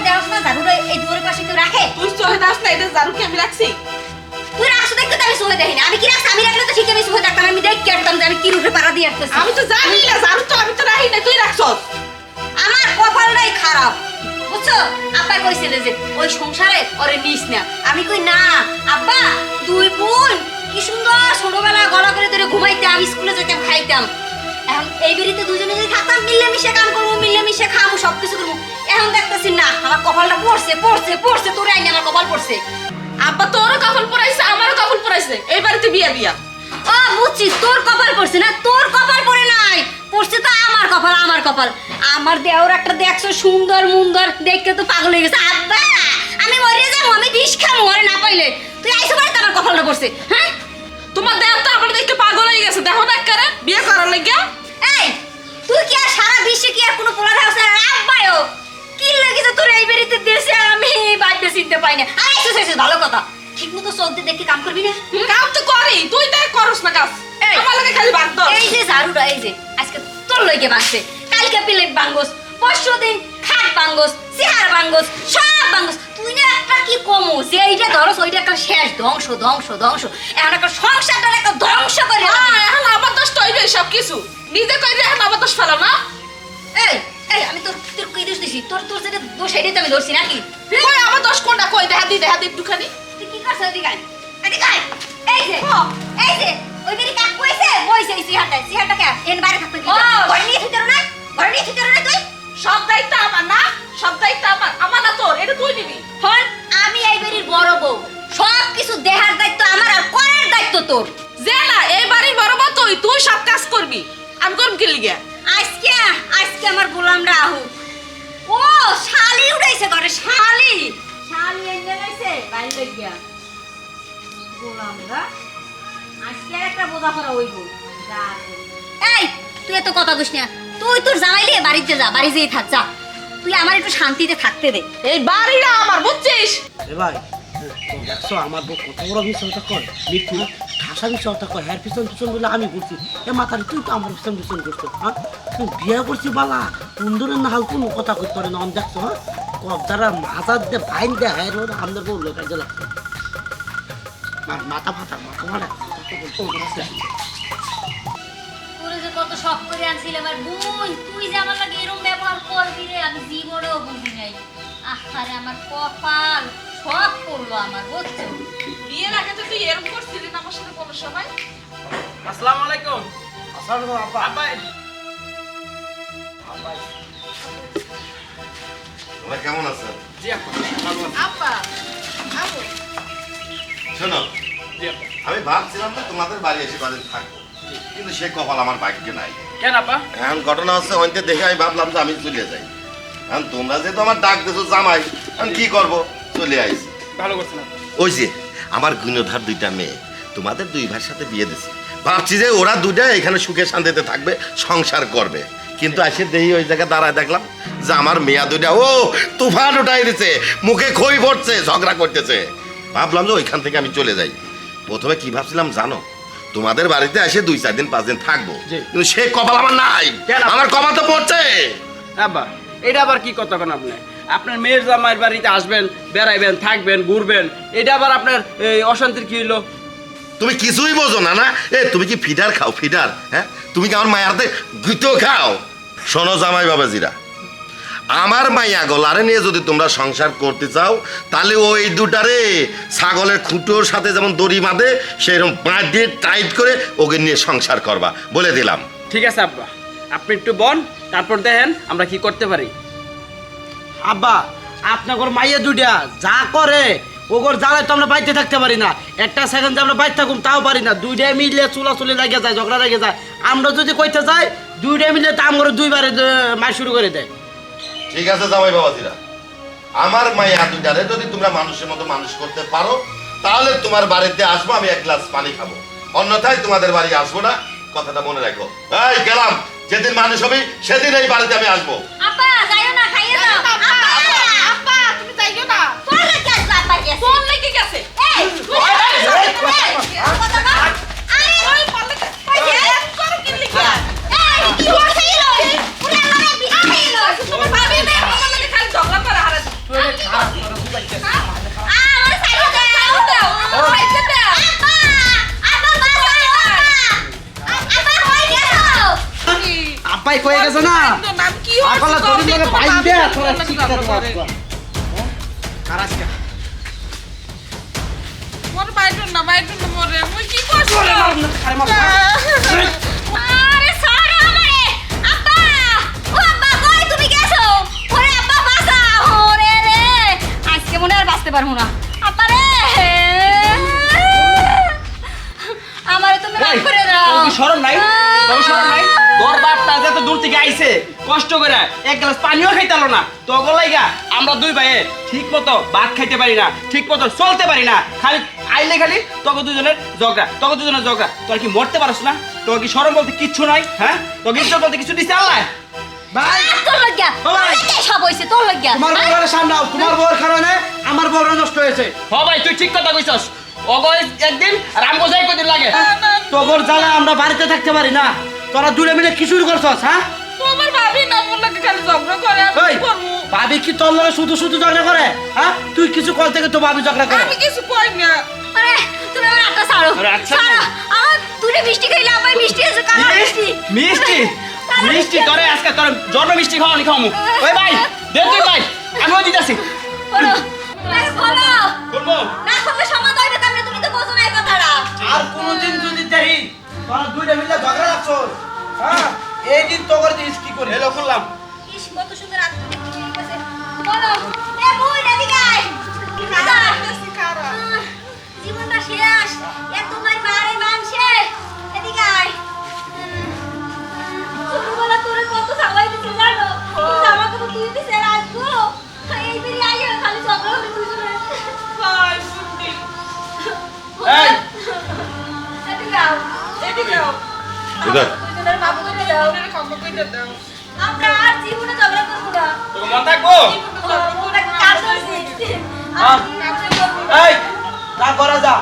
দেওয়াস না ঝাড়ুটা এই দুয়ারের পাশে কেউ রাখে? তুই চলে দাস না, এটা ঝাড়ু কি আমি রাখছি? তুই রাখছো দেখতে তো আমি সহে দেখিনি। আমি কি রাখছি? আমি রাখলে তো ঠিক আমি সহে থাকতাম। আমি দেখ কেটতাম যে আমি কি রূপে পাড়া দিয়ে আসতেছি। আমি তো জানি না, ঝাড়ু তো আমি তো রাখি না, তুই রাখছস। আমার কপালটাই খারাপ, বুঝছো? আব্বা কইছিল যে ওই সংসারে ওরে নিস না। আমি কই না আব্বা, দুই বোন কি সুন্দর ছোটবেলা গলা করে ধরে ঘুমাইতে, আমি স্কুলে যেতাম, খাইতাম। এখন এই বাড়িতে দুজনে যদি থাকতাম, মিলেমিশে কাম করবো, মিলেমিশে খাবো, সবকিছু করবো। এখন দেখতেছি না, আমার কপালটা পড়ছে পড়ছে পড়ছে, তোর আইনে আমার কপাল পড়ছে। আব্বা তোরও কপাল পড়াইছে, আমারও কপাল পড়াইছে, এই বাড়িতে বিয়া দিয়া। ও বুঝছি, তোর কপাল পড়ছে না, তোর কপাল পড়ে নাই, পড়ছে তো আমার কপাল, আমার কপাল। আমার দেওর একটা দেখছো সুন্দর মুন্দর, দেখতে তো পাগল হয়ে গেছে। আব্বা আমি মরে যাবো, আমি বিষ খাবো মরে না পাইলে। তুই আইসো বাড়িতে, আমার কপালটা পড়ছে। হ্যাঁ, তোমার দেহ তো আমার দেখতে পাগল হয়ে গেছে, দেখো না করে বিয়ে করার লাগে। এই তুই কি আর সারা বিশ্বে কি আর কোনো পোলার হাউস আর আব্বায়ও কি লাগিছে তোর এই বাড়িতে দেশে? আমি বাড়িতে চিনতে পাই না। আইসো আইসো, ভালো কথা। ঠিক মতো চোখ দিয়ে দেখে কাম করবি না? কাম তো করি, তুই তাই করস না কাজ। এই, আমার লাগে খালি বাদ দাও। এই যে ঝাড়ুটা, এই যে আজকে তোর লইকে বাঁচছে, কালকে প্লেট ভাঙ্গস, পরশু দিন খাট ভাঙ্গস, চেহার ভাঙ্গস, সব ভাঙ্গস। তুই না একটা কি কমু যে এইটা ধরস, ওইটা একটা শেষ ধ্বংস ধ্বংস ধ্বংস। এখন একটা সংসারটা একটা ধ্বংস করে। হ্যাঁ, এখন আমার দোষ তো হইবে সব কিছু। নিজে কইলে এখন আমার দোষ ফেলাও না। এই এই আমি তোর তোর কই দোষ দিছি? তোর তোর যেটা দোষ এটাই তো আমি ধরছি নাকি? কই আমার দোষ কোনটা? কই দেখা দি একটুখানি। তুই কি করছ? এদিকে আয়, এদিকে আয়। এই যে এই যে ওই মেরি কাক কইছে বইছে এই সিহারটা, সিহারটা কে এন বাইরে থাকতে দিছ? ঘরে নিয়ে থিতর না, ঘরে নিয়ে থিতর না তুই? সব দায়িত্ব আমার না, সব দায়িত্ব আমার, আমার না তোর, এটা তুই নিবি। হন, আমি এই বাড়ির বড় বউ, সব কিছু দেখার দায়িত্ব আমার আর করার দায়িত্ব তোর। যে না এই বাড়ির বড় বউ তুই, তুই সব কাজ করবি, আমি করব কি লিগে? আজকে আজকে আমার গোলাম রাহু, ও শালি উড়াইছে ঘরে, শালি শালি এনে গেছে বাইরে গিয়া গোলামরা। আজকে আর একটা বোঝা করা হইব। এই তুই এত কথা কইস না, তুই তোর জামাইলে বাড়িতে যা, বাড়ি যেয়ে থাক যা। তুই আমার একটু শান্তিতে থাকতে দে। এই বাড়িটা আমার, বুঝছিস? এ ভাই দেখছো আমার বউ কত বড় মিশনটা কয়, মিঠু ঠাসা মিশনটা কয়, হ্যার পিছন পিছন বলে আমি করছি। এ মাথার তুই তো আমার পিছন পিছন করছো, হ্যাঁ তুই বিয়ে করছি বালা কুন্দরের না হাল কোনো কথা কইতে পারে না। আমি দেখছো হ্যাঁ কবদারা মাথা দিয়ে ভাইন দেয়, হ্যাঁ রোড আমাদের বউ লোক কাজে লাগছে মাথা ফাটা মাথা মারা তোরে যে কত শখ করে আনছিলাম আর বোন, তুই যে আমার লাগে এরকম ব্যবহার করবি রে, আমি জীবনেও বুঝি নাই। আরে আমার কপাল সব পড়লো আমার, বুঝছো? বিয়ের আগে তো তুই এরকম করছিলি না আমার সাথে কোনো সময়। আসসালামু আলাইকুম। আসলে আব্বা আব্বা তোমরা কেমন আছো? জি আপা, ভালো আছি। আব্বা আবু শোনো, জি আপা। আমি ভাবছিলাম না তোমাদের বাড়ি এসে কদিন থাকবো, কিন্তু সে কপাল আমার ভাগ্যে নাই। কেন আপা? এখন ঘটনা হচ্ছে হইতে দেখে আমি ভাবলাম যে আমি চলে যাই। এখন তোমরা যেহেতু আমার ডাক দিছো জামাই, এখন কি করবো, চলে আইছি। ভালো করছেন আপা। ওই যে আমার গুণধার দুইটা মেয়ে, তোমাদের দুই ভাইয়ের সাথে বিয়ে দিছি। ভাবছি যে ওরা দুইটা এখানে সুখে শান্তিতে থাকবে, সংসার করবে। কিন্তু এসে দেখি ওই জায়গায় দাঁড়ায় দেখলাম যে আমার মেয়া দুইটা ও তুফান উঠাই দিচ্ছে, মুখে খই পড়ছে, ঝগড়া করতেছে। ভাবলাম যে ওইখান থেকে আমি চলে যাই। প্রথমে কি ভাবছিলাম জানো, তোমাদের বাড়িতে এসে 2-4 দিন 5 দিন থাকবো, জি। কিন্তু সে কপাল আমার নাই। কেন? আমার কপাল তো পড়ছে। আব্বা এটা আবার কি কথা কেন আপনি? আপনার মেয়ের জামাইয়ের বাড়িতে আসবেন, বেড়াইবেন, থাকবেন, ঘুরবেন, এটা আবার আপনার এই অশান্তির কি হইলো? তুমি কিছুই বোঝো না না। তুমি কি ফিডার খাও? ফিডার, হ্যাঁ? তুমি কি আমার মায়ারতে গুতো খাও? শোনো জামাই বাবাজিরা, আমার মাইয়া গলারে নিয়ে যদি তোমরা সংসার করতে চাও, তাহলে ওই দুটারে ছাগলের খুঁটোর সাথে যেমন দড়ি বাঁধে সেরকম বাঁধে টাইট করে ওকে নিয়ে সংসার করবা, বলে দিলাম। ঠিক আছে আব্বা, আপনি একটু বন, তারপর দেখেন আমরা কি করতে পারি। আব্বা আপনার মাইয়া দুইটা যা করে ওগর জ্বালায় তো আমরা বাইতে থাকতে পারি না। একটা সেকেন্ড যে আমরা বাইতে থাকুম তাও পারি না। দুইটাই মিলে চুলাচুলি লাগে যায়, ঝগড়া লাগে যায়। আমরা যদি কইতে যাই দুইটাই মিলে তা আমরা দুইবারে মার শুরু করে দেয়। ঠিক আছে জামাই বাবাজিরা, আমার মাইয়া দুটারে যদি তোমরা মানুষের মতো মানুষ করতে পারো, তাহলে তোমার বাড়িতে আসবো, আমি 1 গ্লাস পানি খাবো। অন্যথায় তোমাদের বাড়ি আসবো না, কথাটা মনে রাখো। এই গেলাম, যেদিন মানুষ হবে সেদিন এই বাড়িতে আমি আসবো। আপা যাইও না, খাইয়ে দাও। আপা আব্বা তুমি যাইও না। তোর লাগে আসবে, আপা গেছে। ফোন লেগে গেছে। এই কথা না। আরে ওই পারলে এম করো কি লিখা? এই কি হইছে? পুরা আমার বিয়ে হইলো। তোমার ভাবি মেয়ে আমার লাগে খালি ঝগড়া করে হারে। আব্বাই কয়ে গেছে না নাম কি আকলা হচ্ছে তোর লগে বাইন দে তোরা শিক্ষা কারাজকা মোর বাইটুন না মোরে মুই কি করছ আরে সারা আমারে আব্বা ও আব্বা কই তুমি গেছো ওরে আব্বা বাসা ওরে রে আজকে মনে আর বাঁচতে পারবো না আব্বা রে আমারে তুমি মাফ করে দাও তোর কি শরম নাই তোর শরম নাই তোর বাপটা যে তো দূর থেকে আইছে কষ্ট করে এক গ্লাস পানিও খাইতালো না তো গলাইগা আমরা দুই ভাইয়ে ঠিক মতো ভাত খাইতে পারি না ঠিক মতো চলতে পারি না খালি আইলে খালি তোকে দুজনের ঝগড়া তোর কি মরতে পারছ না তোর কি শরম বলতে কিচ্ছু নাই হ্যাঁ তোর কি ইজ্জত বলতে কিছু দিছে আল্লাহ ভাই তোর লাগিয়া ভাই। সব হইছে তোর লাগিয়া তোমার বউয়ের সামনে আও, তোমার বউয়ের কারণে আমার বউরা নষ্ট হয়েছে হ ভাই তুই ঠিক কথা কইছস অগো একদিন আর আমগো যাই কদিন লাগে তোর জ্বালা আমরা বাড়িতে থাকতে পারি না তোরা দূরে মিলে কি শুরু করছস হ্যাঁ তোমার ভাবি না মোর লাগে খালি ঝগড়া করে আমি ওই কি করবো ভাবি কি তোর লগে শুধু শুধু ঝগড়া করে হ্যাঁ তুই কিছু কল থেকে তো ভাবি ঝগড়া করে আমি কিছু কই না আরে তুমি আমার আটটা ছাড়ো আরে আচ্ছা। ছাড়ো আমার তুই মিষ্টি খাইলে আবার মিষ্টি আছে কালো মিষ্টি মিষ্টি মিষ্টি তোরে আজকে তোর জন্ম মিষ্টি খাওয়ানি খাওয়ামু ওই ভাই দে তুই ভাই আমিও দিতাছি বলো বলো বলবো না করলে সমাধান হইবে তাহলে তুমি তো বোঝো না এই কথাটা আর কোনদিন যদি দেখি তোরা দুইটা মিলে ঝগড়া লাগছস হ্যাঁ এই দিন তোর দিস কি করে এলো খুললাম ইস কত সুন্দর আত্মীয় ঠিক আছে বলো এ বই এদিকে আয় জীবনটা শেষ এ তোমার মারে মানছে এদিকে আয় ছোটবেলা তোরে কত সাবাই দিতে জানো আমাকে তো তুই দিছে রাখবো এই বেরি আইয়ে খালি ঝগড়া হবে দুজনে ভাই বুদ্ধি এই এদিকে আও এদিকে আও বুঝা দুজনের বাবু করে দাও ওরে ক্ষমা কইতে দাও আমরা আর জীবনে ঝগড়া করবো না তোকে মন থাকবো ওরা কাজ করছে এই না করা যা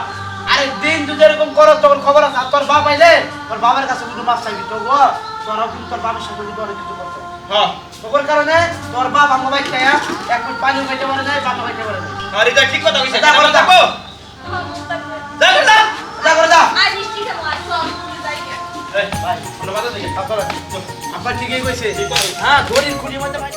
আরে দিন তুই যেরকম করো তখন খবর আছে আর তোর বাপ আইলে তোর বাবার কাছে কিন্তু মাছ চাইবি তো গো তোরা কিন্তু তোর বাবার সাথে কিন্তু অনেক কিছু করছে হ্যাঁ তোর কারণে তোর বাপ আমার বাইক খাইয়া এক ফুট পানিও খাইতে পারে নাই বাবা খাইতে পারে না আর এটা ঠিক কথা কইছে যা করে যা। থাকবো যা করে যা যা করে যা আর মিষ্টি খাবো আর সব যাই না এই ভাই কোনো কথা দেখে আব্বা ঠিকই কইছে হ্যাঁ ধরির খুঁটির মধ্যে ভাই